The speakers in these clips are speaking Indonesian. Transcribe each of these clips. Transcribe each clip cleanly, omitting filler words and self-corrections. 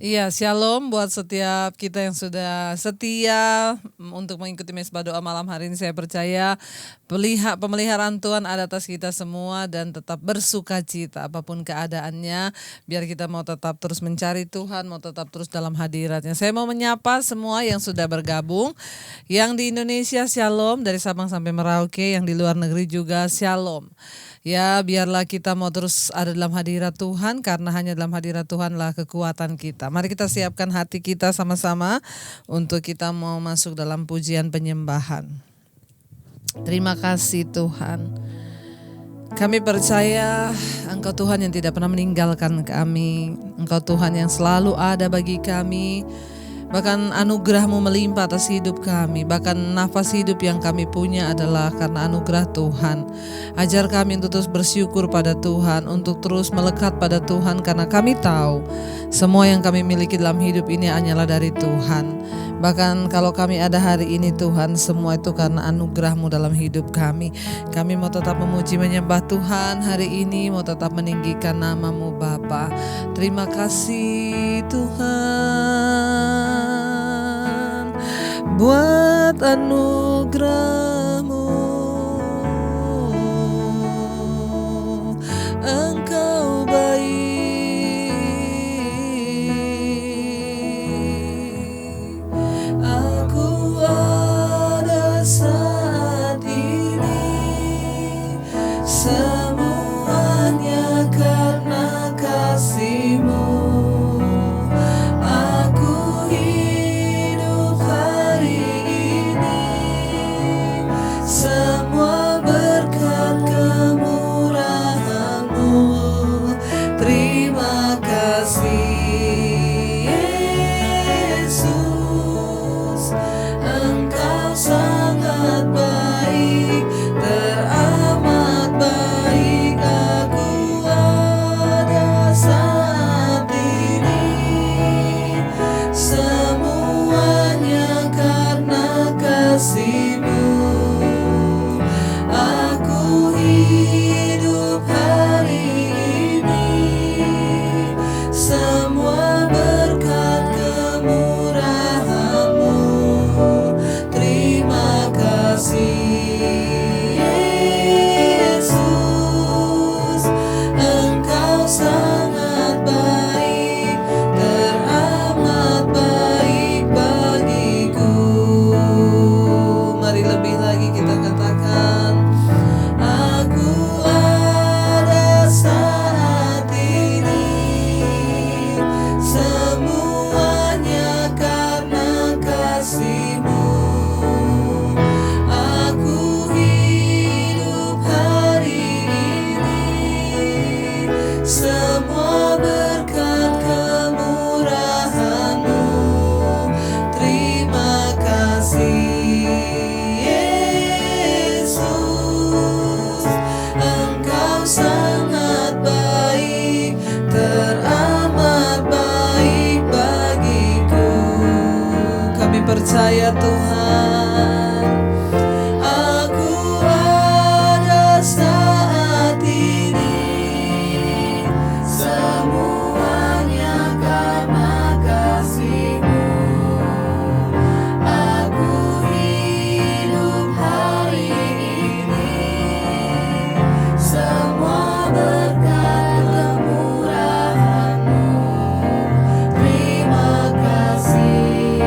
Iya, shalom buat setiap kita yang sudah setia untuk mengikuti Mesbah Doa malam hari ini. Saya percaya pemeliharaan Tuhan ada atas kita semua dan tetap bersuka cita apapun keadaannya. Biar kita mau tetap terus mencari Tuhan, mau tetap terus dalam hadiratnya. Saya mau menyapa semua yang sudah bergabung. Yang di Indonesia shalom, dari Sabang sampai Merauke, yang di luar negeri juga shalom. Ya, biarlah kita mau terus ada dalam hadirat Tuhan, karena hanya dalam hadirat Tuhanlah kekuatan kita. Mari kita siapkan hati kita sama-sama untuk kita mau masuk dalam pujian penyembahan. Terima kasih Tuhan. Kami percaya Engkau Tuhan yang tidak pernah meninggalkan kami. Engkau Tuhan yang selalu ada bagi kami. Bahkan anugerah-Mu melimpah atas hidup kami. Bahkan nafas hidup yang kami punya adalah karena anugerah Tuhan. Ajar kami untuk terus bersyukur pada Tuhan, untuk terus melekat pada Tuhan, karena kami tahu semua yang kami miliki dalam hidup ini hanyalah dari Tuhan. Bahkan kalau kami ada hari ini Tuhan, semua itu karena anugerah-Mu dalam hidup kami. Kami mau tetap memuji menyembah Tuhan hari ini, mau tetap meninggikan nama-Mu Bapa. Terima kasih Tuhan buat anugerah-Mu. Engkau baik. Aku ada saat ini, semuanya karena kasih-Mu. Aku hidup hari ini, semua berkat kemurahan-Mu. Terima kasih Yesus, Engkau sangat baik, teramat baik. Aku ada saat ini, semuanya karena kasih-Mu. Aku hidup hari ini, semua berkat kemurahan-Mu. Terima kasih Yesus, Engkau sangat baik, teramat baik bagiku. Mari lebih lagi kita katakan, aku ada saat ini, semuanya karena kasih-Mu. Aku hidup hari ini, semua berkat kemurahan-Mu. Terima kasih Yesus, Engkau sangat baik, teramat baik bagiku. Kami percaya Tuhan, aku ada saat ini, semuanya karena kasih-Mu. Aku hidup hari ini, semua berkat kemurahan-Mu. Terima kasih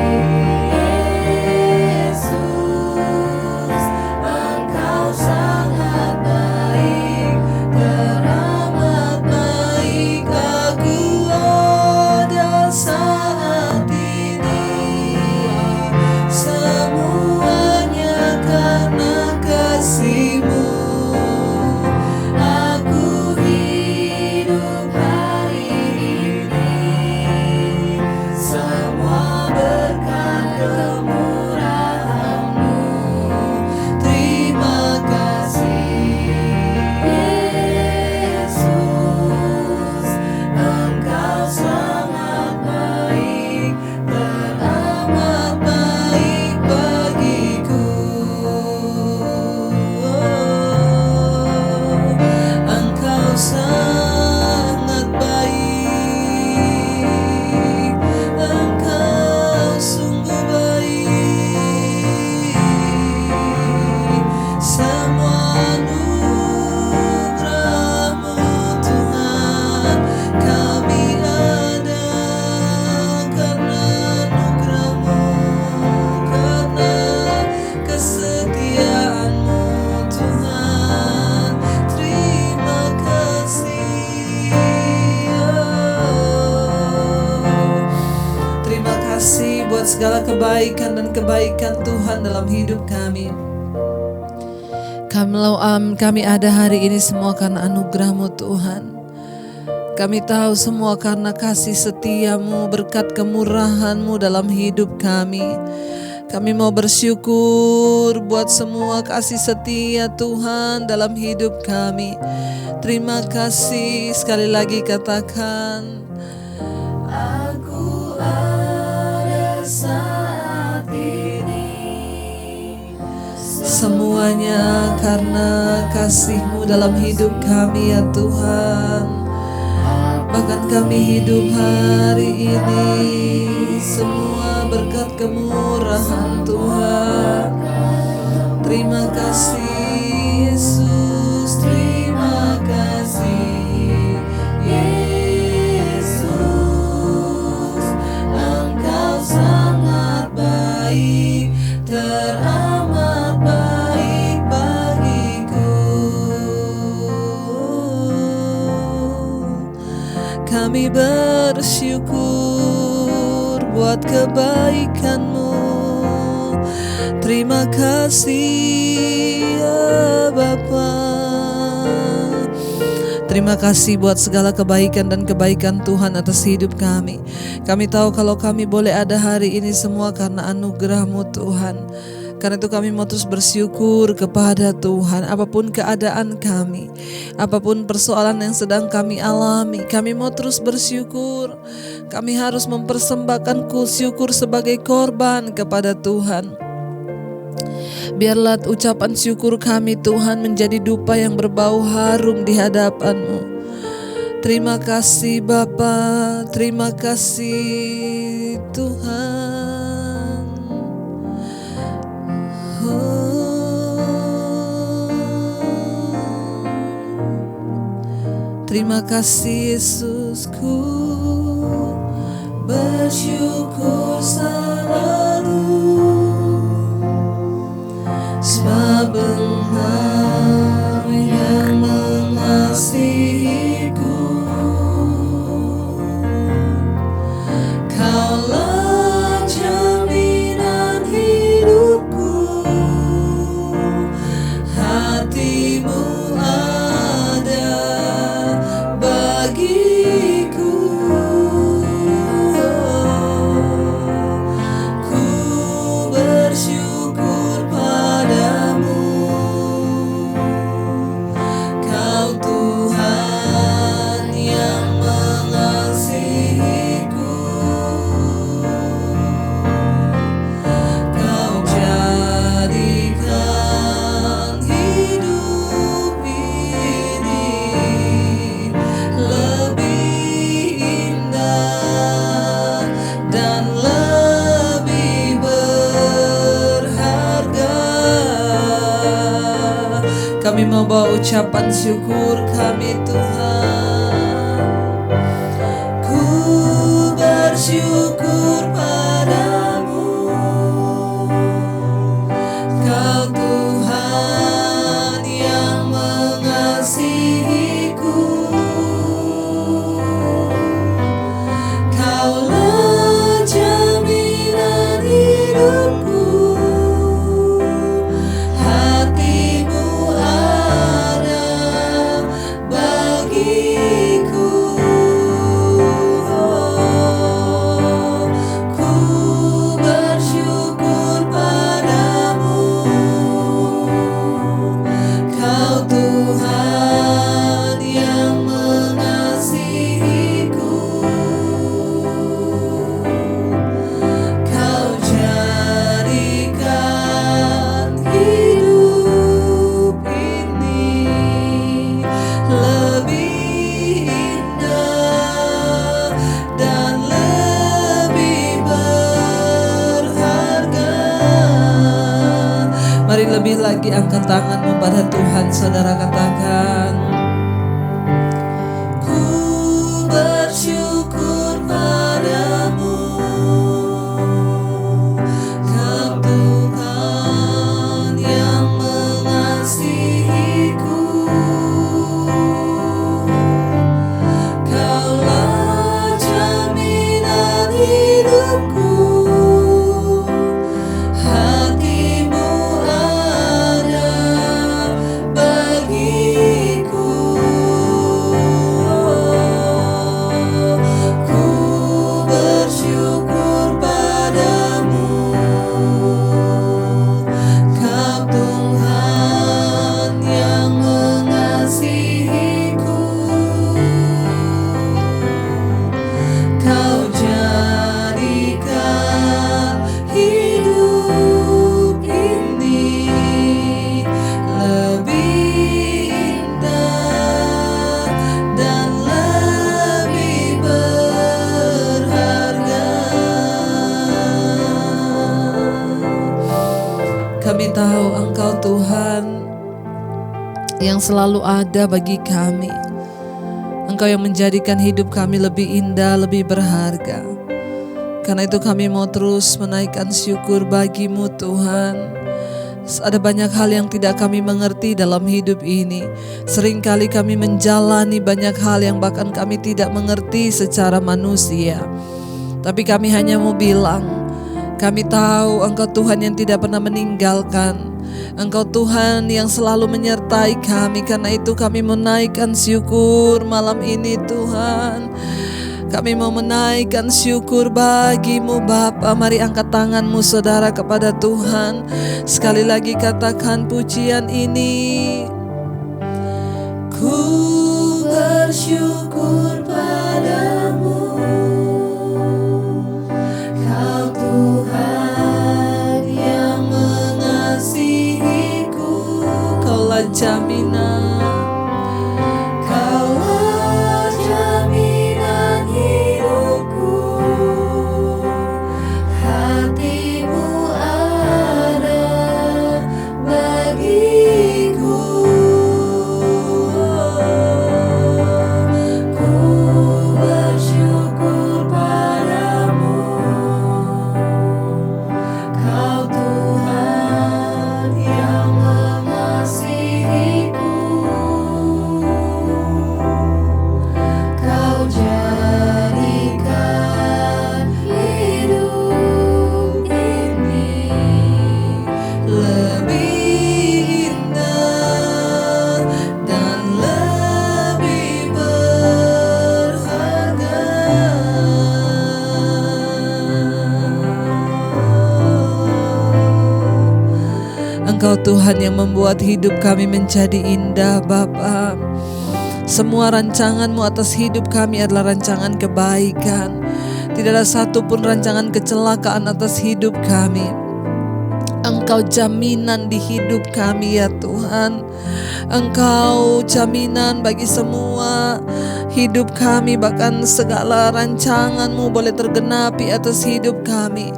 segala kebaikan dan kebaikan Tuhan dalam hidup kami. Kami ada hari ini semua karena anugerah-Mu Tuhan. Kami tahu semua karena kasih setia-Mu, berkat kemurahan-Mu dalam hidup kami. Kami mau bersyukur buat semua kasih setia Tuhan dalam hidup kami. Terima kasih, sekali lagi katakan, aku ada saat ini. Semuanya karena kasih-Mu dalam hidup kami ya Tuhan. Bahkan kami hidup hari ini semua berkat kemurahan Tuhan. Terima kasih Yesus, terima kasih Yesus. Engkau sangat baik, teramat baik bagiku. Kami bersyukur buat kebaikan-Mu. Terima kasih ya Bapa. Terima kasih buat segala kebaikan dan kebaikan Tuhan atas hidup kami. Kami tahu kalau kami boleh ada hari ini semua karena anugerah-Mu Tuhan. Karena itu kami mau terus bersyukur kepada Tuhan. Apapun keadaan kami, apapun persoalan yang sedang kami alami, kami mau terus bersyukur. Kami harus mempersembahkan syukur sebagai korban kepada Tuhan. Biarlah ucapan syukur kami Tuhan menjadi dupa yang berbau harum di hadapan-Mu. Terima kasih Bapa, terima kasih Tuhan. Terima kasih Yesusku, bersyukur selalu. Sebab Engkau yang mengasihiku, Kaulah jaminan hidupku, hati-Mu ada bagiku. Ku bersyukur padamu, Kau Tuhan yang mengasihiku. Kau jadikan hidup ini lebih indah dan lebih berharga. Kami mau bawa ucapan syukur kami Tuhan. Ku bersyukur padamu, Kau Tuhan yang mengasihiku. Kaulah jaminan hidupku, hati-Mu ada bagiku. Ku bersyukur padamu, Kau Tuhan yang mengasihiku. Kau jadikan hidup ini lebih indah dan lebih berharga. Mari lebih lagi angkat tanganmu pada Tuhan, saudara, katakan, ku bersyukur padamu, Kau Tuhan yang mengasihiku. Kaulah jaminan hidupku, yang selalu ada bagi kami. Engkau yang menjadikan hidup kami lebih indah, lebih berharga. Karena itu kami mau terus menaikkan syukur bagi-Mu Tuhan. Ada banyak hal yang tidak kami mengerti dalam hidup ini. Seringkali kami menjalani banyak hal yang bahkan kami tidak mengerti secara manusia. Tapi kami hanya mau bilang, kami tahu Engkau Tuhan yang tidak pernah meninggalkan. Engkau Tuhan yang selalu menyertai kami. Karena itu kami menaikkan syukur malam ini Tuhan. Kami mau menaikkan syukur bagi-Mu Bapa. Mari angkat tanganmu saudara kepada Tuhan. Sekali lagi katakan pujian ini. Ku bersyukur padamu, Kau Tuhan yang mengasihiku. Kaulah jaminan, Kaulah jaminan hidupku. Hati-Mu ada bagiku. Ku bersyukur padamu, Kau Tuhan yang mengasihiku. Kau jadikan hidup ini lebih indah dan lebih berharga. Engkau Tuhan yang membuat hidup kami menjadi indah Bapa. Semua rancangan-Mu atas hidup kami adalah rancangan kebaikan. Tidak ada satupun rancangan kecelakaan atas hidup kami. Engkau jaminan di hidup kami ya Tuhan. Engkau jaminan bagi semua hidup kami. Bahkan segala rancangan-Mu boleh tergenapi atas hidup kami.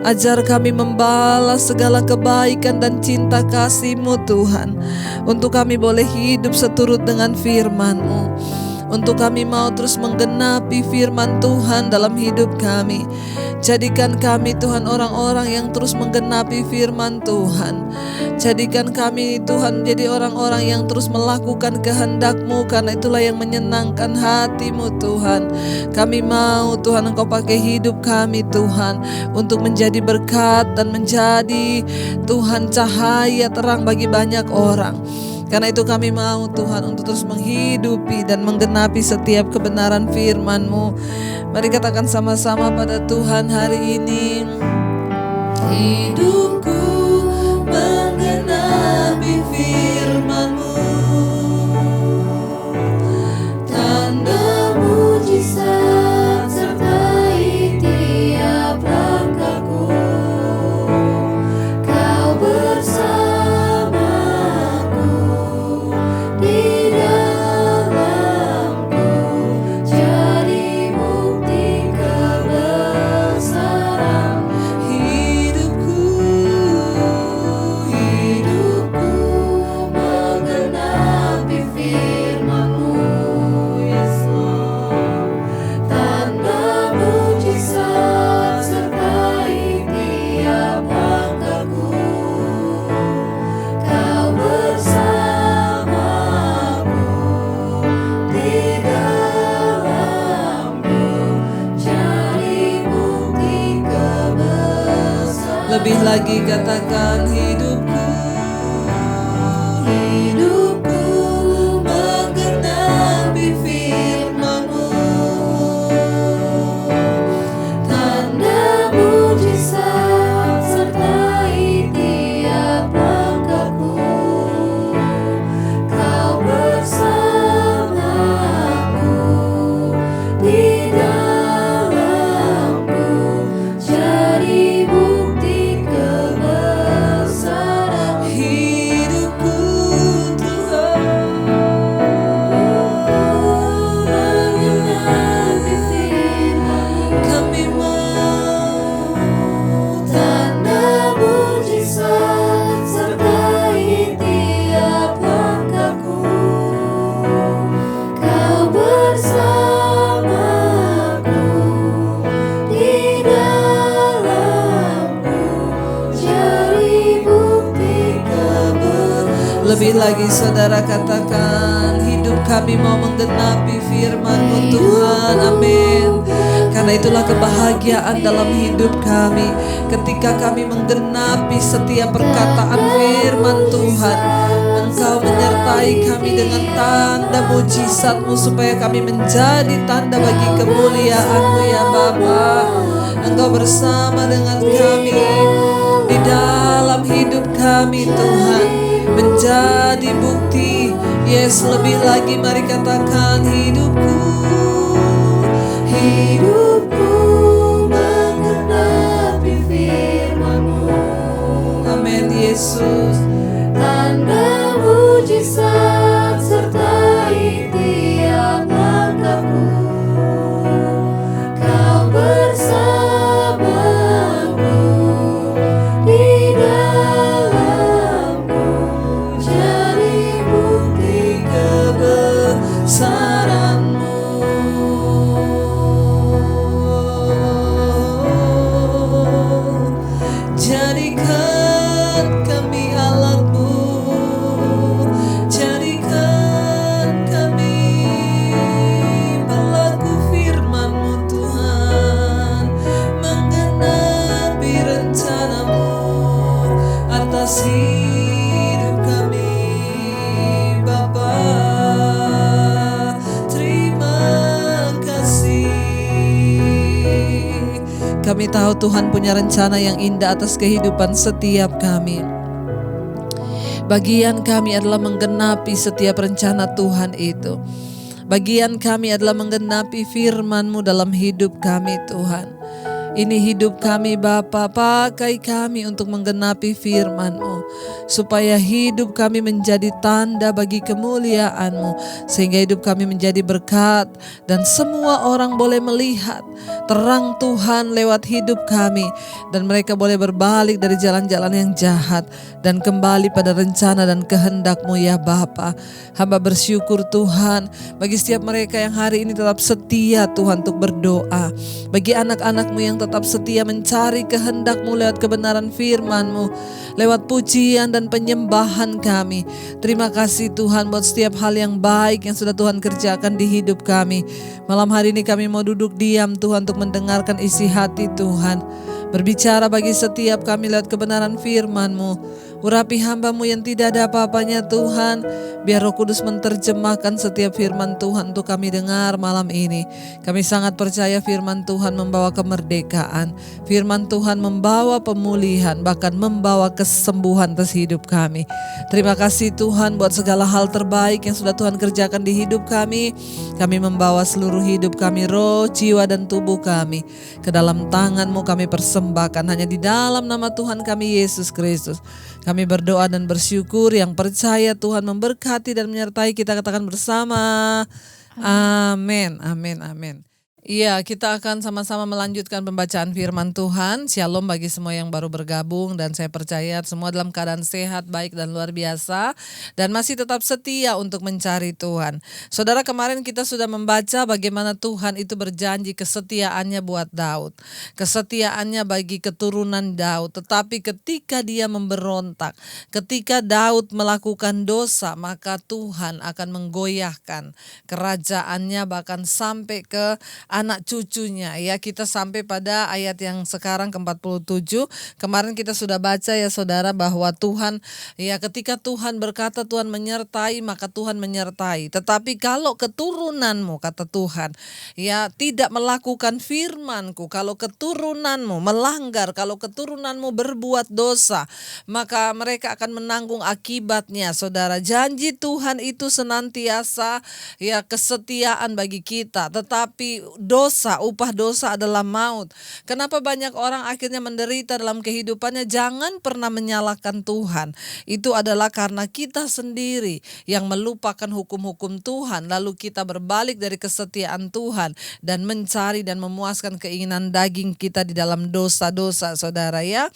Ajar kami membalas segala kebaikan dan cinta kasih-Mu Tuhan. Untuk kami boleh hidup seturut dengan firman-Mu. Untuk kami mau terus menggenapi firman Tuhan dalam hidup kami. Jadikan kami Tuhan orang-orang yang terus menggenapi firman Tuhan. Jadikan kami Tuhan menjadi orang-orang yang terus melakukan kehendak-Mu. Karena itulah yang menyenangkan hati-Mu Tuhan. Kami mau Tuhan Engkau pakai hidup kami Tuhan untuk menjadi berkat dan menjadi Tuhan cahaya terang bagi banyak orang. Karena itu kami mau Tuhan untuk terus menghidupi dan menggenapi setiap kebenaran firman-Mu. Mari katakan sama-sama pada Tuhan hari ini. Hidupku menggenapi firman-Mu, tanda mujizat sertai tiap langkahku. Kau bersamaku di dalamku, jadi bukti kebesaran hidupku. Hidupku menggenapi firman-Mu, Yes Lord. Tanda mujizat sertai tiap langkahku. Kau bersamaku di dalamku, jadi bukti kebesaran. Lebih lagi katakan hidupku. Hidupku menggenapi firman-Mu, tanda mujizat sertai tiap langkahku. Kau bersamaku di dalamku, jadi bukti kebesaran. lebih lagi saudara katakan, hidup kami mau menggenapi firman-Mu Tuhan. Amin. Karena itulah kebahagiaan dalam hidup kami ketika kami menggenapi setiap perkataan firman Tuhan. Engkau menyertai kami dengan tanda mujizat-Mu supaya kami menjadi tanda bagi kemuliaan-Mu ya Bapa. Engkau bersama dengan kami di dalam hidup kami Tuhan, menjadi bukti. Yes, lebih lagi mari katakan, hidupku menggenapi firman-Mu. Amin Yesus. Tanda mujizat sertai tiap langkahku, Kau bersamaku di dalamku, jadi bukti kebesaran-Mu. Jadikan kami alat-Mu, jadikan kami pelaku firman-Mu Tuhan, menggenapi rencana-Mu atas hidup kami Bapa. Terima kasih. Kami tahu Tuhan punya rencana yang indah atas kehidupan setiap kami. Bagian kami adalah menggenapi setiap rencana Tuhan itu. Bagian kami adalah menggenapi firman-Mu dalam hidup kami Tuhan. Ini hidup kami Bapa, pakai kami untuk menggenapi firman-Mu, supaya hidup kami menjadi tanda bagi kemuliaan-Mu, sehingga hidup kami menjadi berkat dan semua orang boleh melihat terang Tuhan lewat hidup kami, dan mereka boleh berbalik dari jalan-jalan yang jahat dan kembali pada rencana dan kehendak-Mu ya Bapa. Hamba bersyukur Tuhan bagi setiap mereka yang hari ini tetap setia Tuhan untuk berdoa, bagi anak-anak-Mu yang tetap setia mencari kehendak-Mu lewat kebenaran firman-Mu, lewat pujian dan penyembahan kami. Terima kasih Tuhan buat setiap hal yang baik yang sudah Tuhan kerjakan di hidup kami. Malam hari ini kami mau duduk diam Tuhan untuk mendengarkan isi hati Tuhan. Berbicara bagi setiap kami lewat kebenaran firman-Mu. Urapi hamba-Mu yang tidak ada apa-apanya Tuhan. Biar Roh Kudus menerjemahkan setiap firman Tuhan untuk kami dengar malam ini. Kami sangat percaya firman Tuhan membawa kemerdekaan. Firman Tuhan membawa pemulihan, bahkan membawa kesembuhan atas hidup kami. Terima kasih Tuhan buat segala hal terbaik yang sudah Tuhan kerjakan di hidup kami. Kami membawa seluruh hidup kami, roh, jiwa, dan tubuh kami ke dalam tangan-Mu kami persembahkan. Hanya di dalam nama Tuhan kami Yesus Kristus kami berdoa dan bersyukur, yang percaya Tuhan memberkati dan menyertai kita katakan bersama. Amin, amin, amin. Iya, kita akan sama-sama melanjutkan pembacaan firman Tuhan. Shalom bagi semua yang baru bergabung, dan saya percaya semua dalam keadaan sehat, baik dan luar biasa, dan masih tetap setia untuk mencari Tuhan. Saudara, kemarin kita sudah membaca bagaimana Tuhan itu berjanji kesetiaannya buat Daud, kesetiaannya bagi keturunan Daud. Tetapi ketika dia memberontak, ketika Daud melakukan dosa, maka Tuhan akan menggoyahkan kerajaannya bahkan sampai ke anak cucunya ya. Kita sampai pada ayat yang sekarang ke-47. Kemarin kita sudah baca ya saudara, bahwa Tuhan ya, ketika Tuhan berkata Tuhan menyertai, maka Tuhan menyertai. Tetapi kalau keturunanmu, kata Tuhan, ya tidak melakukan firman-Ku, kalau keturunanmu melanggar, kalau keturunanmu berbuat dosa, maka mereka akan menanggung akibatnya. Saudara, janji Tuhan itu senantiasa ya kesetiaan bagi kita, tetapi dosa, upah dosa adalah maut. Kenapa banyak orang akhirnya menderita dalam kehidupannya? Jangan pernah menyalahkan Tuhan. Itu adalah karena kita sendiri yang melupakan hukum-hukum Tuhan, lalu kita berbalik dari kesetiaan Tuhan dan mencari dan memuaskan keinginan daging kita di dalam dosa-dosa, saudara ya.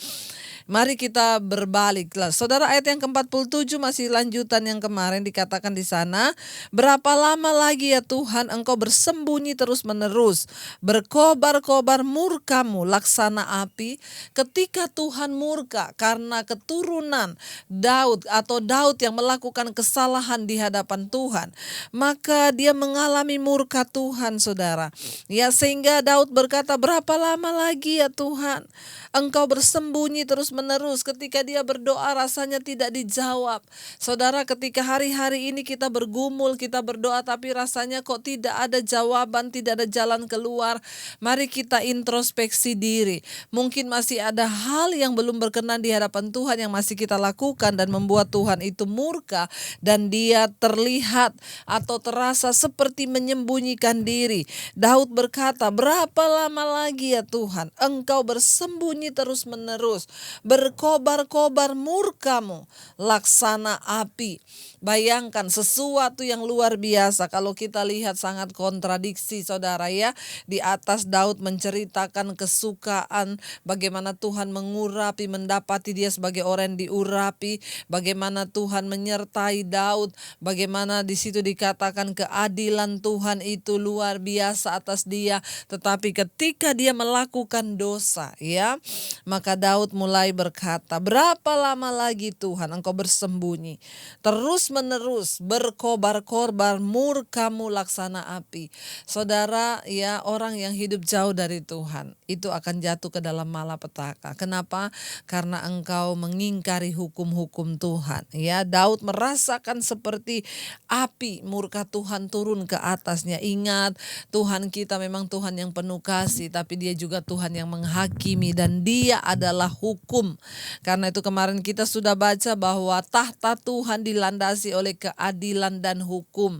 Mari kita berbaliklah. Saudara, ayat yang ke-47 masih lanjutan yang kemarin dikatakan di sana. Berapa lama lagi ya Tuhan engkau bersembunyi terus-menerus, berkobar-kobar murkamu laksana api. Ketika Tuhan murka karena keturunan Daud atau Daud yang melakukan kesalahan di hadapan Tuhan, maka dia mengalami murka Tuhan, saudara. Ya, sehingga Daud berkata, berapa lama lagi ya Tuhan engkau bersembunyi terus-menerus. Ketika dia berdoa rasanya tidak dijawab. Saudara, ketika hari-hari ini kita bergumul, kita berdoa tapi rasanya kok tidak ada jawaban, tidak ada jalan keluar. Mari kita introspeksi diri. Mungkin masih ada hal yang belum berkenan di hadapan Tuhan yang masih kita lakukan dan membuat Tuhan itu murka dan dia terlihat atau terasa seperti menyembunyikan diri. Daud berkata, berapa lama lagi ya Tuhan engkau bersembunyi terus-menerus, berkobar-kobar murkamu laksana api. Bayangkan sesuatu yang luar biasa kalau kita lihat, sangat kontradiksi, saudara ya. Di atas Daud menceritakan kesukaan bagaimana Tuhan mengurapi, mendapati dia sebagai orang yang diurapi, bagaimana Tuhan menyertai Daud, bagaimana di situ dikatakan keadilan Tuhan itu luar biasa atas dia. Tetapi ketika dia melakukan dosa, ya, maka Daud mulai berkata, berapa lama lagi Tuhan engkau bersembunyi terus menerus, berkobar-kobar murkamu laksana api. Saudara ya, orang yang hidup jauh dari Tuhan itu akan jatuh ke dalam malapetaka. Kenapa? Karena engkau mengingkari hukum-hukum Tuhan. Ya, Daud merasakan seperti api murka Tuhan turun ke atasnya. Ingat, Tuhan kita memang Tuhan yang penuh kasih, tapi dia juga Tuhan yang menghakimi dan dia adalah hukum. Karena itu kemarin kita sudah baca bahwa tahta Tuhan dilandasi oleh keadilan dan hukum.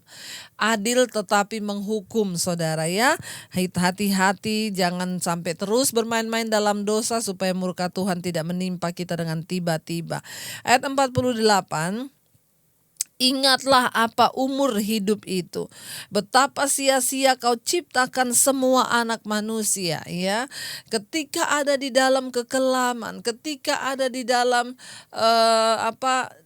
Adil tetapi menghukum, saudara ya. Hati-hati jangan sampai terus bermain-main dalam dosa supaya murka Tuhan tidak menimpa kita dengan tiba-tiba. Ayat 48. Ingatlah apa umur hidup itu. Betapa sia-sia kau ciptakan semua anak manusia, ya. Ketika ada di dalam kekelaman, ketika ada di dalam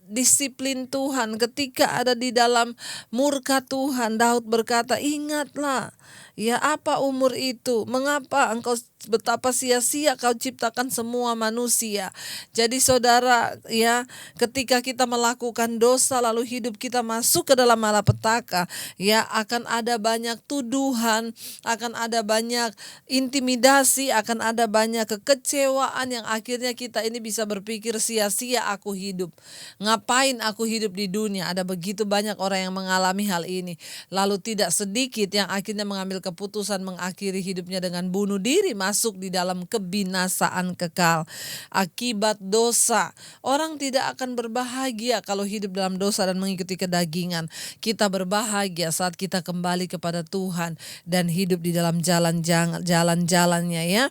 disiplin Tuhan, ketika ada di dalam murka Tuhan, Daud berkata, ingatlah ya apa umur itu, mengapa engkau betapa sia-sia kau ciptakan semua manusia. Jadi saudara ya, ketika kita melakukan dosa lalu hidup kita masuk ke dalam malapetaka, ya akan ada banyak tuduhan, akan ada banyak intimidasi, akan ada banyak kekecewaan yang akhirnya kita ini bisa berpikir sia-sia aku hidup. Ngapain aku hidup di dunia? Ada begitu banyak orang yang mengalami hal ini. Lalu tidak sedikit yang akhirnya mengambil keputusan mengakhiri hidupnya dengan bunuh diri, masuk di dalam kebinasaan kekal akibat dosa. Orang tidak akan berbahagia kalau hidup dalam dosa dan mengikuti kedagingan. Kita berbahagia saat kita kembali kepada Tuhan dan hidup di dalam jalan-jalannya, ya.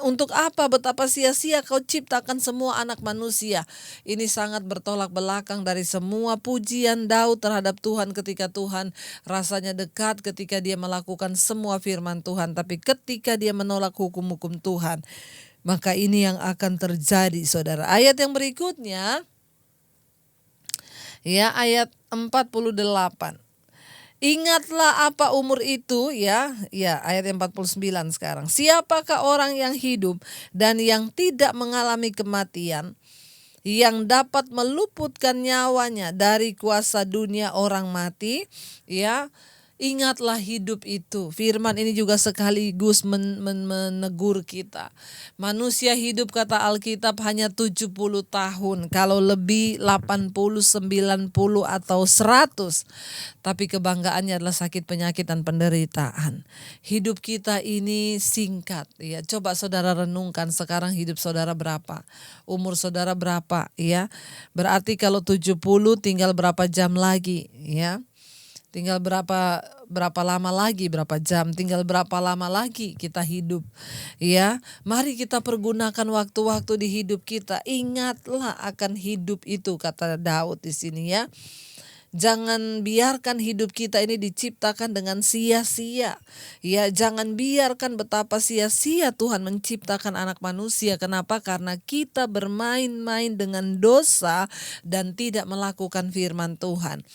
Untuk apa? Betapa sia-sia kau ciptakan semua anak manusia. Ini sangat bertolak belakang dari semua pujian Daud terhadap Tuhan ketika Tuhan rasanya dekat, ketika dia melakukan semua firman Tuhan. Tapi ketika dia menolak hukum-hukum Tuhan, maka ini yang akan terjadi, saudara. Ayat yang berikutnya, ya, ayat 48. Ingatlah apa umur itu, ya ayat 49 sekarang. Siapakah orang yang hidup dan yang tidak mengalami kematian, yang dapat meluputkan nyawanya dari kuasa dunia orang mati, ya. Ingatlah hidup itu. Firman ini juga sekaligus menegur kita. Manusia hidup, kata Alkitab, hanya 70 tahun. Kalau lebih 80, 90 atau 100. Tapi kebanggaannya adalah sakit, penyakit dan penderitaan. Hidup kita ini singkat, ya. Coba saudara renungkan sekarang hidup saudara berapa? Umur saudara berapa, ya? Berarti kalau 70 tinggal berapa jam lagi, ya? Tinggal berapa lama lagi, berapa jam, tinggal berapa lama lagi kita hidup, ya. Mari kita pergunakan waktu-waktu di hidup kita. Ingatlah akan hidup itu, kata Daud di sini, ya. Jangan biarkan hidup kita ini diciptakan dengan sia-sia. Ya, jangan biarkan betapa sia-sia Tuhan menciptakan anak manusia. Kenapa? Karena kita bermain-main dengan dosa dan tidak melakukan firman Tuhan.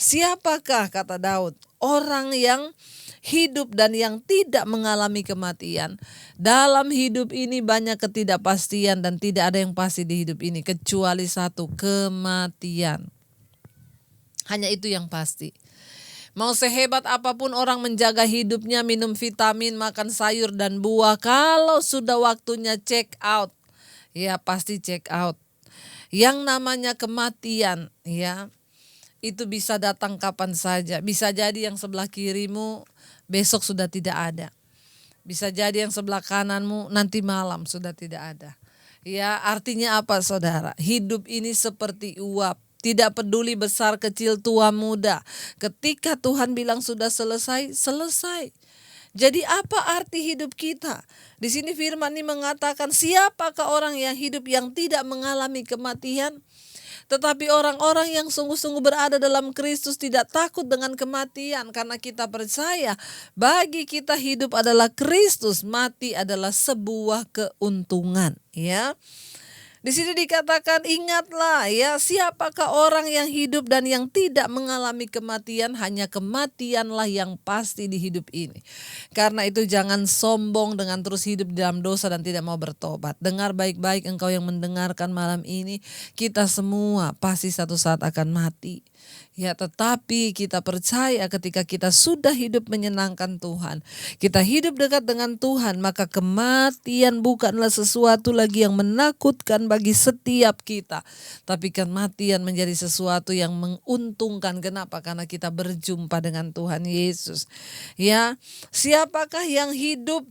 Siapakah, kata Daud, orang yang hidup dan yang tidak mengalami kematian? Dalam hidup ini banyak ketidakpastian dan tidak ada yang pasti di hidup ini kecuali satu, kematian. Hanya itu yang pasti. Mau sehebat apapun orang menjaga hidupnya, minum vitamin, makan sayur dan buah, kalau sudah waktunya check out, ya pasti check out. Yang namanya kematian, ya itu bisa datang kapan saja. Bisa jadi yang sebelah kirimu besok sudah tidak ada. Bisa jadi yang sebelah kananmu nanti malam sudah tidak ada. Ya, artinya apa, saudara? Hidup ini seperti uap. Tidak peduli besar, kecil, tua, muda. Ketika Tuhan bilang sudah selesai, selesai. Jadi apa arti hidup kita? Di sini firman ini mengatakan, siapakah orang yang hidup yang tidak mengalami kematian? Tetapi orang-orang yang sungguh-sungguh berada dalam Kristus tidak takut dengan kematian, karena kita percaya bagi kita hidup adalah Kristus, mati adalah sebuah keuntungan, ya. Di sini dikatakan, ingatlah ya, siapakah orang yang hidup dan yang tidak mengalami kematian? Hanya kematianlah yang pasti di hidup ini. Karena itu jangan sombong dengan terus hidup di dalam dosa dan tidak mau bertobat. Dengar baik-baik engkau yang mendengarkan malam ini, kita semua pasti satu saat akan mati. Ya, tetapi kita percaya ketika kita sudah hidup menyenangkan Tuhan, kita hidup dekat dengan Tuhan, maka kematian bukanlah sesuatu lagi yang menakutkan bagi setiap kita. Tapi kematian menjadi sesuatu yang menguntungkan. Kenapa? Karena kita berjumpa dengan Tuhan Yesus. Ya, siapakah yang hidup?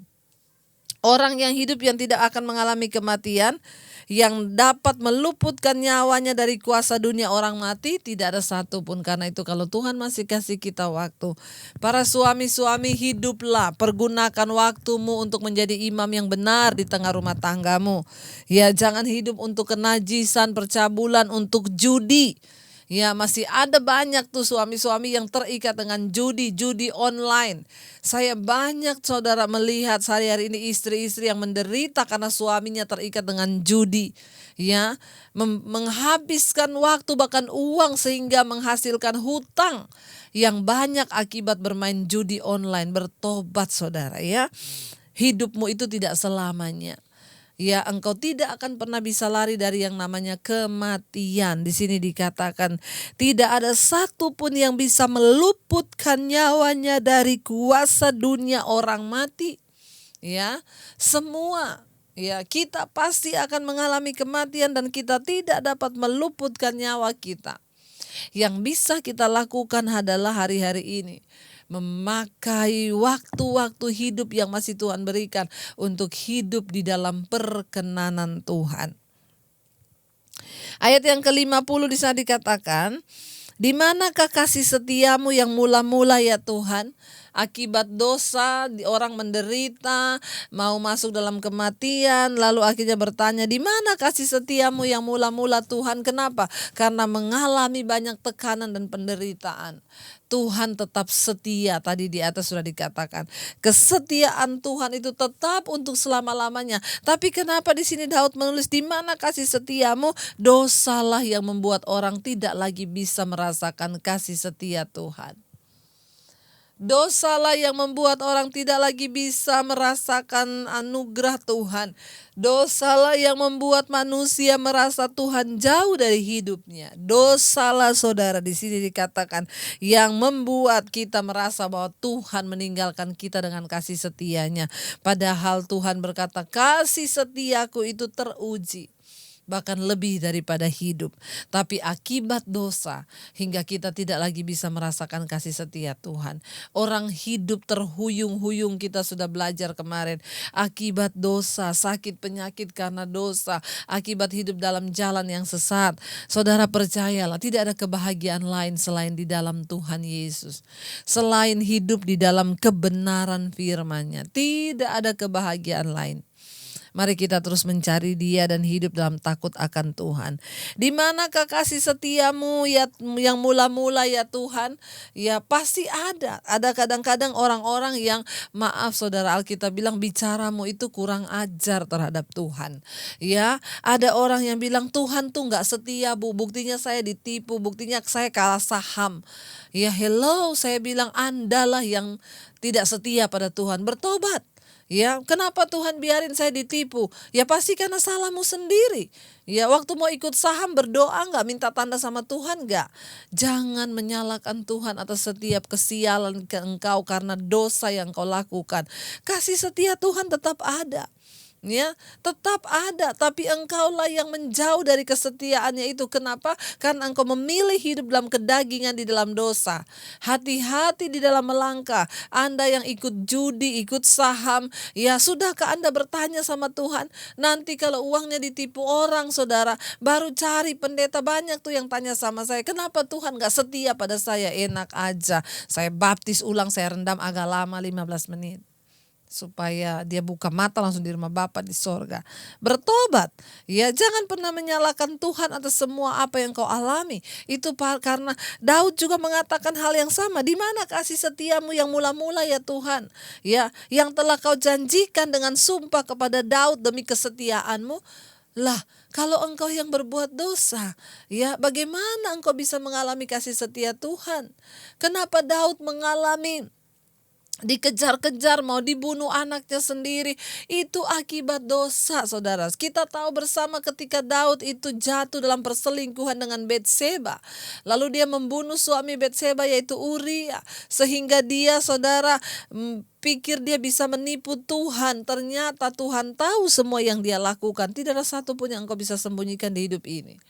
Orang yang hidup yang tidak akan mengalami kematian, yang dapat meluputkan nyawanya dari kuasa dunia orang mati, tidak ada satu pun. Karena itu kalau Tuhan masih kasih kita waktu, para suami-suami, hiduplah, pergunakan waktumu untuk menjadi imam yang benar di tengah rumah tanggamu. Ya, jangan hidup untuk kenajisan, percabulan, untuk judi. Ya, masih ada banyak tuh suami-suami yang terikat dengan judi online. Saya banyak, saudara, melihat sehari-hari ini istri-istri yang menderita karena suaminya terikat dengan judi. Ya, menghabiskan waktu bahkan uang sehingga menghasilkan hutang yang banyak akibat bermain judi online. Bertobat, saudara, ya. Hidupmu itu tidak selamanya. Ya, engkau tidak akan pernah bisa lari dari yang namanya kematian. Di sini dikatakan tidak ada satu pun yang bisa meluputkan nyawanya dari kuasa dunia orang mati. Ya, semua, ya, kita pasti akan mengalami kematian dan kita tidak dapat meluputkan nyawa kita. Yang bisa kita lakukan adalah hari-hari ini memakai waktu-waktu hidup yang masih Tuhan berikan untuk hidup di dalam perkenanan Tuhan. Ayat yang ke-50 di sana dikatakan, di manakah kasih setiamu yang mula-mula ya Tuhan? Akibat dosa orang menderita, mau masuk dalam kematian, lalu akhirnya bertanya, di mana kasih setiamu yang mula-mula Tuhan? Kenapa? Karena mengalami banyak tekanan dan penderitaan. Tuhan tetap setia, tadi di atas sudah dikatakan. Kesetiaan Tuhan itu tetap untuk selama-lamanya. Tapi kenapa di sini Daud menulis, di mana kasih setiamu? Dosalah yang membuat orang tidak lagi bisa merasakan kasih setia Tuhan. Dosalah yang membuat orang tidak lagi bisa merasakan anugerah Tuhan. Dosalah yang membuat manusia merasa Tuhan jauh dari hidupnya. Dosalah, saudara, di sini dikatakan yang membuat kita merasa bahwa Tuhan meninggalkan kita dengan kasih setianya. Padahal Tuhan berkata, kasih setiaku itu teruji, bahkan lebih daripada hidup. Tapi akibat dosa hingga kita tidak lagi bisa merasakan kasih setia Tuhan. Orang hidup terhuyung-huyung, kita sudah belajar kemarin. Akibat dosa, sakit penyakit karena dosa, akibat hidup dalam jalan yang sesat. Saudara, percayalah, tidak ada kebahagiaan lain selain di dalam Tuhan Yesus. Selain hidup di dalam kebenaran firman-Nya, tidak ada kebahagiaan lain. Mari kita terus mencari Dia dan hidup dalam takut akan Tuhan. Di manakah kasih setiamu ya yang mula-mula ya Tuhan? Ya pasti ada. Ada kadang-kadang orang-orang yang maaf saudara, Alkitab bilang bicaramu itu kurang ajar terhadap Tuhan. Ya, ada orang yang bilang Tuhan tuh nggak setia Bu, buktinya saya ditipu, buktinya saya kalah saham. Ya hello, saya bilang Andalah yang tidak setia pada Tuhan, bertobat. Ya, kenapa Tuhan biarin saya ditipu? Ya pasti karena salahmu sendiri. Ya, waktu mau ikut saham berdoa nggak, minta tanda sama Tuhan nggak? Jangan menyalahkan Tuhan atas setiap kesialan ke engkau karena dosa yang kau lakukan. Kasih setia Tuhan tetap ada. Ya, tetap ada, tapi engkaulah yang menjauh dari kesetiaannya itu. Kenapa? Karena engkau memilih hidup dalam kedagingan di dalam dosa. Hati-hati di dalam melangkah. Anda yang ikut judi, ikut saham, ya sudahkah Anda bertanya sama Tuhan? Nanti kalau uangnya ditipu orang saudara, baru cari pendeta, banyak tuh yang tanya sama saya, kenapa Tuhan gak setia pada saya? Enak aja, saya baptis ulang, saya rendam agak lama 15 menit. Supaya dia buka mata langsung di rumah Bapa di sorga. Bertobat. Ya, jangan pernah menyalahkan Tuhan atas semua apa yang kau alami. Itu karena Daud juga mengatakan hal yang sama. Di mana kasih setiamu yang mula-mula ya Tuhan? Ya, yang telah kau janjikan dengan sumpah kepada Daud demi kesetiaanmu. Lah, kalau engkau yang berbuat dosa, ya bagaimana engkau bisa mengalami kasih setia Tuhan? Kenapa Daud mengalami dikejar-kejar, mau dibunuh anaknya sendiri? Itu akibat dosa saudara. Kita tahu bersama ketika Daud itu jatuh dalam perselingkuhan dengan Betseba, lalu dia membunuh suami Betseba yaitu Uria, sehingga dia saudara pikir dia bisa menipu Tuhan. Ternyata Tuhan tahu semua yang dia lakukan. Tidak ada satu pun yang engkau bisa sembunyikan di hidup ini.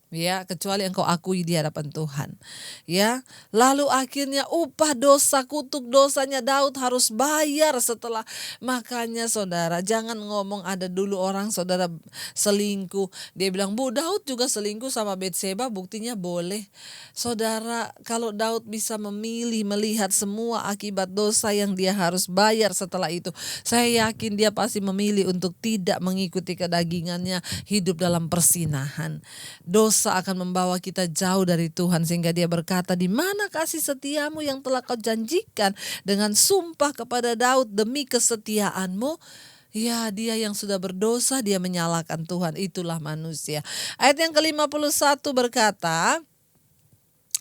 Ya, kecuali engkau akui di hadapan Tuhan. Ya, lalu akhirnya upah dosa, kutuk dosanya Daud harus bayar setelah. Makanya saudara, jangan ngomong ada dulu orang saudara selingkuh. Dia bilang, Bu, Daud juga selingkuh sama Betseba, buktinya boleh. Saudara, kalau Daud bisa memilih melihat semua akibat dosa yang dia harus bayar setelah itu, saya yakin dia pasti memilih untuk tidak mengikuti kedagingannya, hidup dalam persinahan. Dosa akan membawa kita jauh dari Tuhan, sehingga dia berkata, di mana kasih setiamu yang telah kau janjikan dengan sumpah kepada Daud demi kesetiaanmu? Ya, dia yang sudah berdosa, dia menyalahkan Tuhan. Itulah manusia. Ayat yang ke-51 berkata,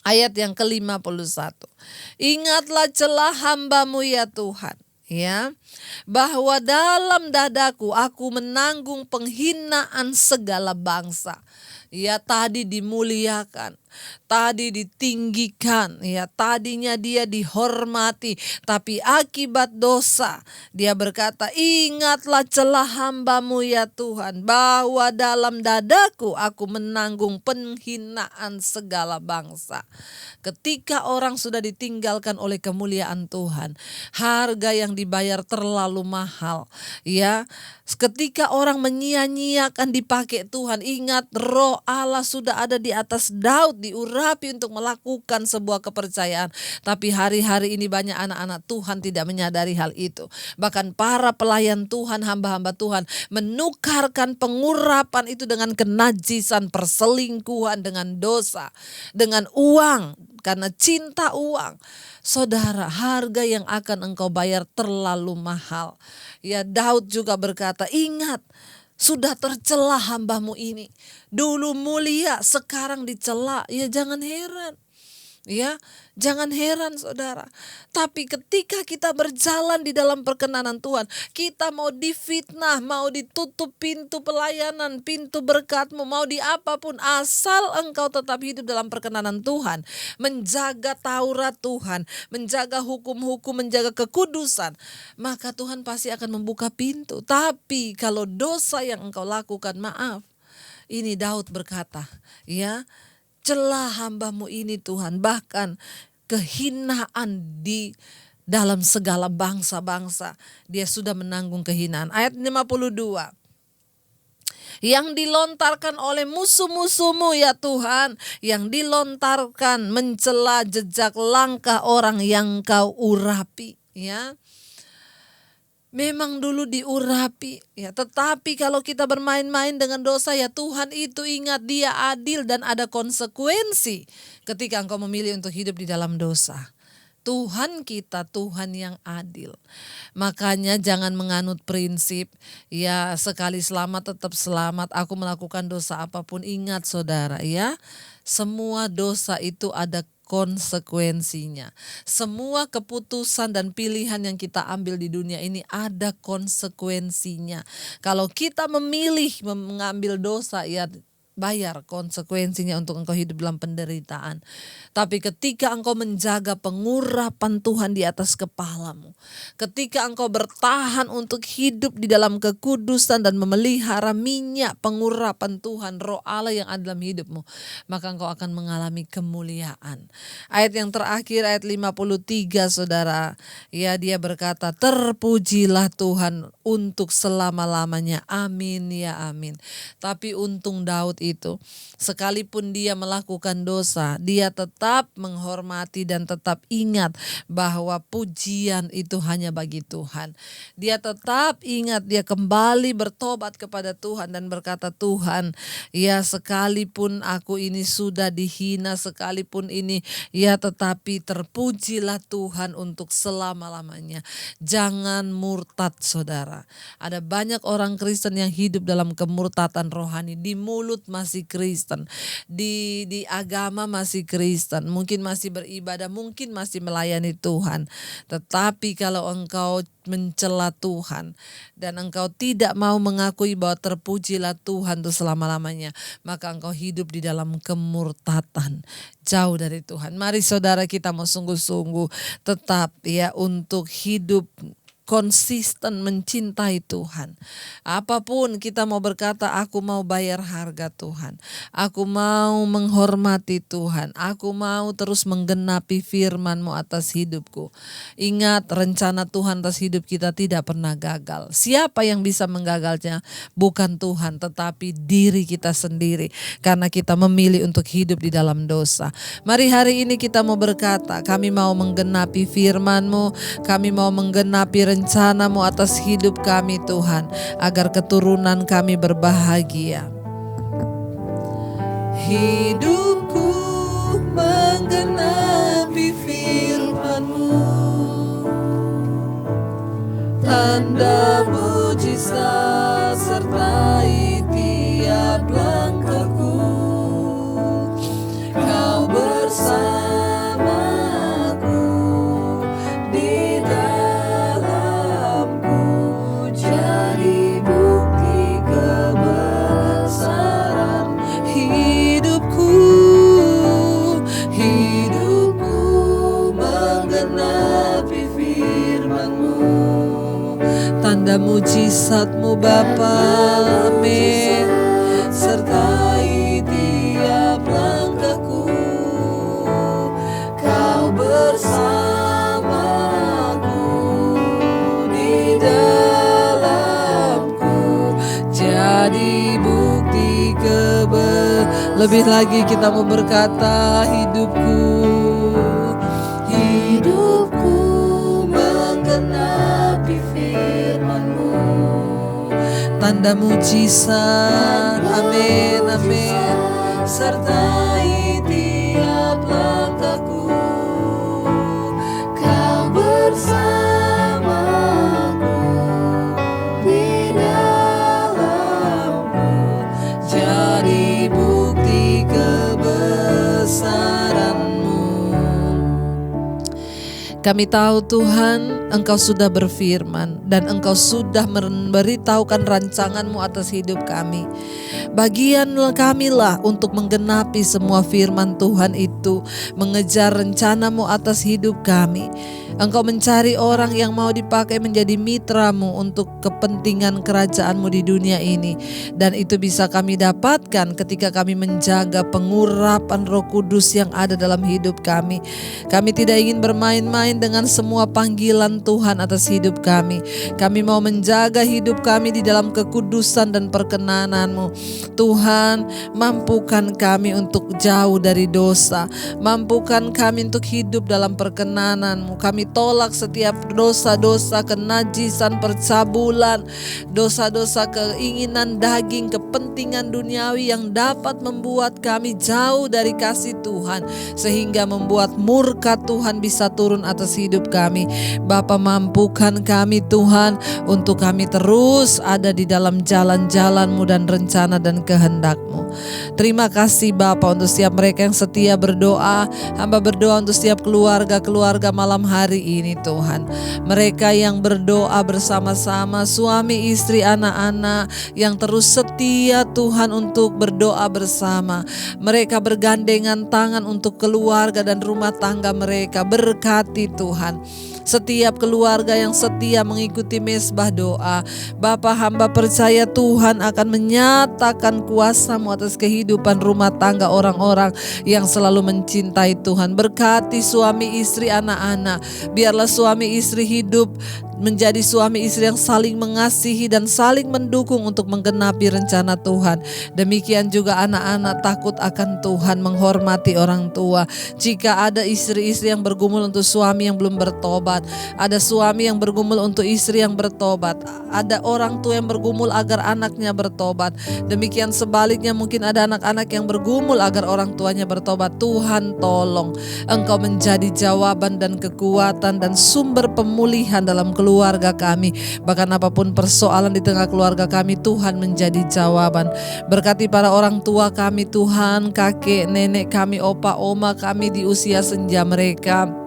ayat yang ke-51, ingatlah celah hambamu ya Tuhan, ya, bahwa dalam dadaku aku menanggung penghinaan segala bangsa. Ya, tadi dimuliakan, tadi ditinggikan, ya tadinya dia dihormati, tapi akibat dosa dia berkata, ingatlah celah hambamu ya Tuhan, bahwa dalam dadaku aku menanggung penghinaan segala bangsa. Ketika orang sudah ditinggalkan oleh kemuliaan Tuhan, harga yang dibayar terlalu mahal. Ya, ketika orang menyia-nyiakan dipakai Tuhan, ingat roh Allah sudah ada di atas Daud, diurapi untuk melakukan sebuah kepercayaan. Tapi hari-hari ini banyak anak-anak Tuhan tidak menyadari hal itu. Bahkan para pelayan Tuhan, hamba-hamba Tuhan menukarkan pengurapan itu dengan kenajisan, perselingkuhan, dengan dosa, dengan uang, karena cinta uang. Saudara, harga yang akan engkau bayar terlalu mahal. Ya, Daud juga berkata, ingat, sudah tercela hambamu ini. Dulu mulia, sekarang dicela. Ya, jangan heran. Ya, jangan heran saudara. Tapi ketika kita berjalan di dalam perkenanan Tuhan, kita mau difitnah, mau ditutup pintu pelayanan, pintu berkatmu, mau di apapun, asal engkau tetap hidup dalam perkenanan Tuhan, menjaga Taurat Tuhan, menjaga hukum-hukum, menjaga kekudusan, maka Tuhan pasti akan membuka pintu. Tapi kalau dosa yang engkau lakukan, maaf, ini Daud berkata, ya, celah hambamu ini Tuhan, bahkan kehinaan di dalam segala bangsa-bangsa. Dia sudah menanggung kehinaan. Ayat 52. Yang dilontarkan oleh musuh-musuhmu ya Tuhan, yang dilontarkan mencela jejak langkah orang yang kau urapi. Ya, memang dulu diurapi ya, tetapi kalau kita bermain-main dengan dosa ya Tuhan itu ingat Dia adil dan ada konsekuensi ketika engkau memilih untuk hidup di dalam dosa. Tuhan kita Tuhan yang adil. Makanya jangan menganut prinsip ya sekali selamat tetap selamat, aku melakukan dosa apapun. Ingat saudara ya, semua dosa itu ada konsekuensinya. Semua keputusan dan pilihan yang kita ambil di dunia ini ada konsekuensinya. Kalau kita memilih mengambil dosa ya bayar konsekuensinya untuk engkau hidup dalam penderitaan. Tapi ketika engkau menjaga pengurapan Tuhan di atas kepalamu, ketika engkau bertahan untuk hidup di dalam kekudusan dan memelihara minyak pengurapan Tuhan, Roh Allah yang ada dalam hidupmu, maka engkau akan mengalami kemuliaan. Ayat yang terakhir, ayat 53 saudara, ya dia berkata, terpujilah Tuhan untuk selama-lamanya, amin ya amin. Tapi untung Daud itu, sekalipun dia melakukan dosa, dia tetap menghormati dan tetap ingat bahwa pujian itu hanya bagi Tuhan. Dia tetap ingat, dia kembali bertobat kepada Tuhan dan berkata, Tuhan ya sekalipun aku ini sudah dihina, sekalipun ini ya tetapi terpujilah Tuhan untuk selama-lamanya. Jangan murtad saudara. Ada banyak orang Kristen yang hidup dalam kemurtatan rohani, di mulut masih Kristen, di agama masih Kristen, mungkin masih beribadah, mungkin masih melayani Tuhan. Tetapi kalau engkau mencela Tuhan dan engkau tidak mau mengakui bahwa terpujilah Tuhan itu selama-lamanya, maka engkau hidup di dalam kemurtatan, jauh dari Tuhan. Mari saudara kita mau sungguh-sungguh tetap ya untuk hidup konsisten mencintai Tuhan. Apapun kita mau berkata, aku mau bayar harga Tuhan. Aku mau menghormati Tuhan. Aku mau terus menggenapi firman-Mu atas hidupku. Ingat, rencana Tuhan atas hidup kita tidak pernah gagal. Siapa yang bisa menggagalnya? Bukan Tuhan, tetapi diri kita sendiri. Karena kita memilih untuk hidup di dalam dosa. Mari hari ini kita mau berkata, kami mau menggenapi firman-Mu. Kami mau menggenapi rencana-Mu atas hidup kami Tuhan, agar keturunan kami berbahagia. Hidupku menggenapi firman-Mu, tanda mujizat sertai tiap langkahku. Kau bersamaku di dalamku, jadi bukti kebesaran hidupku. Hidupku menggenapi firman-Mu, tanda mujizat-Mu Bapa, amin, sertai tiap langkahku. Kau bersamaku di dalamku, jadi bukti lebih lagi kita mau berkata, hidupku menggenapi firman-Mu, tanda mujizat, amin, amin, sertai tiap langkahku. Kau bersamaku di dalamku, jadi bukti kebesaran-Mu. Kami tahu Tuhan, Engkau sudah berfirman dan Engkau sudah memberitahukan rancangan-Mu atas hidup kami. Bagian kamilah untuk menggenapi semua firman Tuhan itu, mengejar rencana-Mu atas hidup kami. Engkau mencari orang yang mau dipakai menjadi mitra-Mu untuk kepentingan kerajaan-Mu di dunia ini. Dan itu bisa kami dapatkan ketika kami menjaga pengurapan Roh Kudus yang ada dalam hidup kami. Kami tidak ingin bermain-main dengan semua panggilan firman Tuhan atas hidup kami. Kami mau menjaga hidup kami di dalam kekudusan dan perkenanan-Mu. Tuhan, mampukan kami untuk jauh dari dosa. Mampukan kami untuk hidup dalam perkenanan-Mu. Kami tolak setiap dosa-dosa kenajisan, percabulan, dosa-dosa keinginan daging, kepentingan duniawi yang dapat membuat kami jauh dari kasih Tuhan, sehingga membuat murka Tuhan bisa turun atas hidup kami. Bapa, mampukan kami Tuhan untuk kami terus ada di dalam jalan-jalan-Mu dan rencana dan kehendak-Mu. Terima kasih Bapa untuk setiap mereka yang setia berdoa. Hamba berdoa untuk setiap keluarga-keluarga malam hari ini Tuhan. Mereka yang berdoa bersama-sama, suami, istri, anak-anak yang terus setia Tuhan untuk berdoa bersama. Mereka bergandengan tangan untuk keluarga dan rumah tangga mereka. Berkati Tuhan setiap keluarga yang setia mengikuti mesbah doa. Bapa, hamba percaya Tuhan akan menyatakan kuasa-Mu atas kehidupan rumah tangga orang-orang yang selalu mencintai Tuhan. Berkati suami istri anak-anak. Biarlah suami istri hidup menjadi suami istri yang saling mengasihi dan saling mendukung untuk menggenapi rencana Tuhan. Demikian juga anak-anak takut akan Tuhan, menghormati orang tua. Jika ada istri-istri yang bergumul untuk suami yang belum bertobat, ada suami yang bergumul untuk istri yang bertobat, ada orang tua yang bergumul agar anaknya bertobat, demikian sebaliknya mungkin ada anak-anak yang bergumul agar orang tuanya bertobat. Tuhan tolong, Engkau menjadi jawaban dan kekuatan dan sumber pemulihan dalam keluarga kami. Bahkan apapun persoalan di tengah keluarga kami, Tuhan menjadi jawaban. Berkati para orang tua kami Tuhan, kakek, nenek kami, opa, oma kami di usia senja mereka.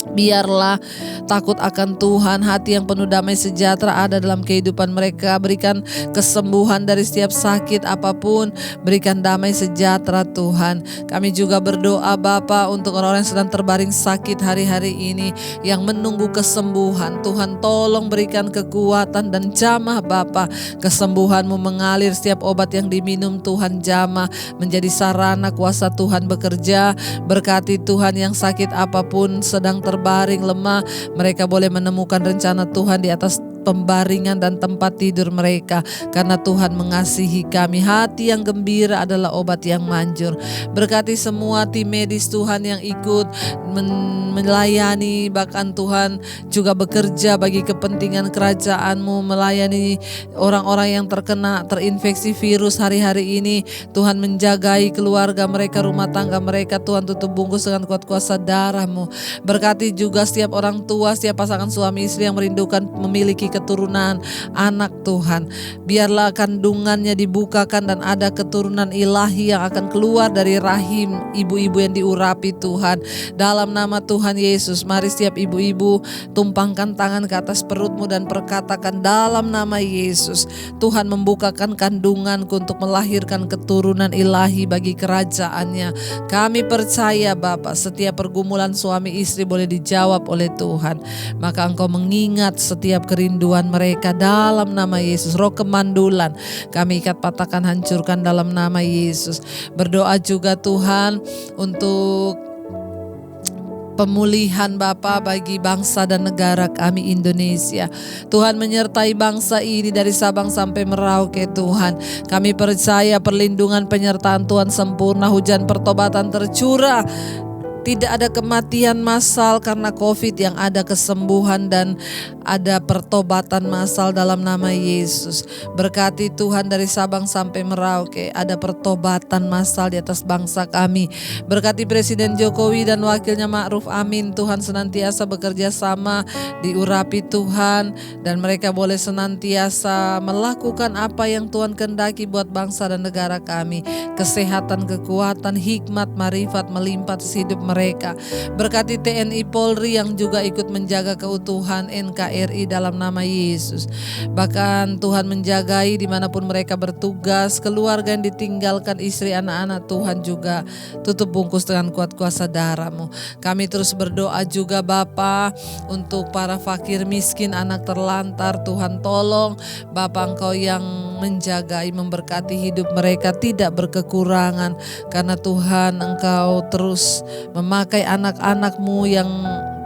Biarlah takut akan Tuhan, hati yang penuh damai sejahtera ada dalam kehidupan mereka. Berikan kesembuhan dari setiap sakit apapun. Berikan damai sejahtera Tuhan. Kami juga berdoa Bapa untuk orang-orang yang sedang terbaring sakit hari-hari ini, yang menunggu kesembuhan. Tuhan tolong berikan kekuatan dan jamah Bapa. Kesembuhan-Mu mengalir, setiap obat yang diminum Tuhan jamah menjadi sarana kuasa Tuhan bekerja. Berkati Tuhan yang sakit apapun, sedang terbaring lemah, mereka boleh menemukan rencana Tuhan di atas pembaringan dan tempat tidur mereka, karena Tuhan mengasihi kami. Hati yang gembira adalah obat yang manjur. Berkati semua tim medis Tuhan yang ikut melayani, bahkan Tuhan juga bekerja bagi kepentingan kerajaan-Mu, melayani orang-orang yang terinfeksi virus hari-hari ini. Tuhan menjagai keluarga mereka, rumah tangga mereka. Tuhan tutup bungkus dengan kuat kuasa darah-Mu. Berkati juga setiap orang tua, setiap pasangan suami istri yang merindukan memiliki keturunan anak Tuhan. Biarlah kandungannya dibukakan dan ada keturunan ilahi yang akan keluar dari rahim ibu-ibu yang diurapi Tuhan. Dalam nama Tuhan Yesus, mari setiap ibu-ibu tumpangkan tangan ke atas perutmu dan perkatakan dalam nama Yesus, Tuhan membukakan kandunganku untuk melahirkan keturunan ilahi bagi kerajaannya. Kami percaya Bapa, setiap pergumulan suami istri boleh dijawab oleh Tuhan. Maka Engkau mengingat setiap kerinduan mereka dalam nama Yesus. Roh kemandulan kami ikat, patahkan, hancurkan dalam nama Yesus. Berdoa juga Tuhan untuk pemulihan Bapa bagi bangsa dan negara kami Indonesia. Tuhan menyertai bangsa ini dari Sabang sampai Merauke Tuhan. Kami percaya perlindungan penyertaan Tuhan sempurna, hujan pertobatan tercurah. Tidak ada kematian massal karena COVID, yang ada kesembuhan dan ada pertobatan massal dalam nama Yesus. Berkati Tuhan dari Sabang sampai Merauke, ada pertobatan massal di atas bangsa kami. Berkati Presiden Jokowi dan wakilnya Ma'ruf Amin, Tuhan senantiasa bekerja sama, diurapi Tuhan, dan mereka boleh senantiasa melakukan apa yang Tuhan kehendaki buat bangsa dan negara kami. Kesehatan, kekuatan, hikmat, marifat melimpah atas hidup mereka. Berkati TNI Polri yang juga ikut menjaga keutuhan NKRI dalam nama Yesus. Bahkan Tuhan menjagai dimanapun mereka bertugas, keluarga yang ditinggalkan, istri, anak-anak, Tuhan juga tutup bungkus dengan kuat kuasa darah-Mu. Kami terus berdoa juga Bapa untuk para fakir miskin, anak terlantar. Tuhan tolong Bapa, Engkau yang menjagai, memberkati hidup mereka tidak berkekurangan, karena Tuhan Engkau terus memakai anak-anak-Mu yang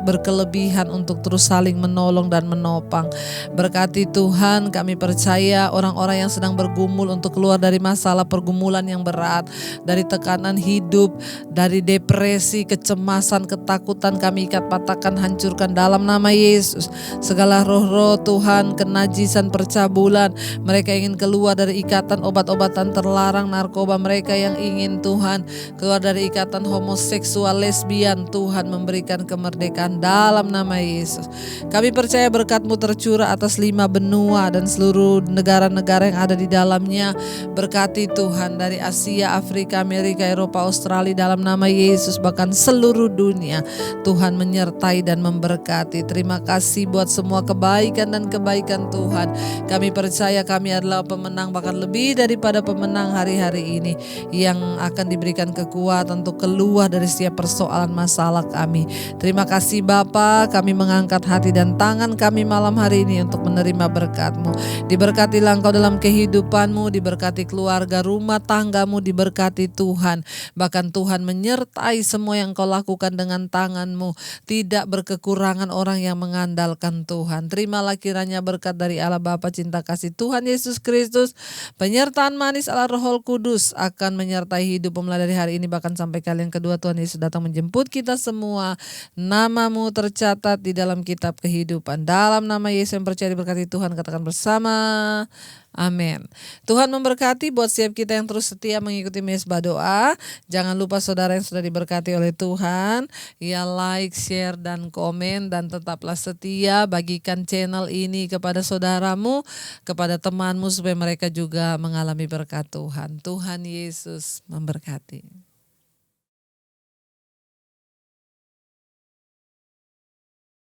berkelebihan untuk terus saling menolong dan menopang. Berkati Tuhan, kami percaya orang-orang yang sedang bergumul untuk keluar dari masalah pergumulan yang berat, dari tekanan hidup, dari depresi, kecemasan, ketakutan, kami ikat, patahkan, hancurkan dalam nama Yesus. Segala roh-roh Tuhan, kenajisan, percabulan, mereka ingin keluar dari ikatan obat-obatan terlarang, narkoba, mereka yang ingin Tuhan keluar dari ikatan homoseksual, lesbian, Tuhan memberikan kemerdekaan dalam nama Yesus. Kami percaya berkat-Mu tercurah atas 5 benua dan seluruh negara-negara yang ada di dalamnya. Berkati Tuhan dari Asia, Afrika, Amerika, Eropa, Australia dalam nama Yesus, bahkan seluruh dunia. Tuhan menyertai dan memberkati. Terima kasih buat semua kebaikan dan kebaikan Tuhan. Kami percaya kami adalah pemenang, bahkan lebih daripada pemenang hari-hari ini, yang akan diberikan kekuatan untuk keluar dari setiap persoalan masalah kami. Terima kasih Bapa, kami mengangkat hati dan tangan kami malam hari ini untuk menerima berkat-Mu. Diberkatilah Engkau dalam kehidupan-Mu, diberkati keluarga, rumah tangga-Mu, diberkati Tuhan. Bahkan Tuhan menyertai semua yang Engkau lakukan dengan tangan-Mu. Tidak berkekurangan orang yang mengandalkan Tuhan. Terimalah kiranya berkat dari Allah Bapa, cinta kasih Tuhan Yesus Kristus, penyertaan manis Allah Roh Kudus akan menyertai hidup mulai dari hari ini bahkan sampai kali yang kedua Tuhan Yesus datang menjemput kita semua. Nama-Mu tercatat di dalam kitab kehidupan. Dalam nama Yesus yang percaya diberkati Tuhan, katakan bersama. Amin. Tuhan memberkati buat setiap kita yang terus setia mengikuti Mesbah Doa. Jangan lupa saudara yang sudah diberkati oleh Tuhan, ya like, share, dan komen, dan tetaplah setia. Bagikan channel ini kepada saudaramu, kepada temanmu, supaya mereka juga mengalami berkat Tuhan. Tuhan Yesus memberkati.